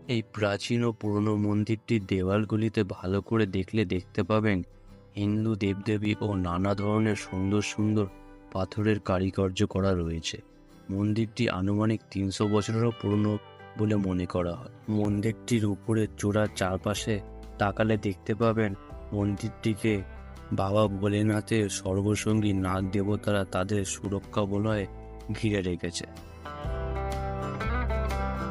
এই প্রাচীন ও পুরনো মন্দিরটির দেওয়ালগুলিতে ভালো করে দেখলে দেখতে পাবেন হিন্দু দেবদেবী ও নানা ধরনের সুন্দর সুন্দর পাথরের কারুকার্য করা রয়েছে। মন্দিরটি আনুমানিক 300 বছরেরও পুরনো বলে মনে করা হয়। মন্দিরটির উপরের চূড়ার চারপাশে তাকালে দেখতে পাবেন মন্দিরটিকে বাবা ভোলেনাথের সর্বসঙ্গী নাগ দেবতারা তাদের সুরক্ষা বলয়ে ঘিরে রেখেছে।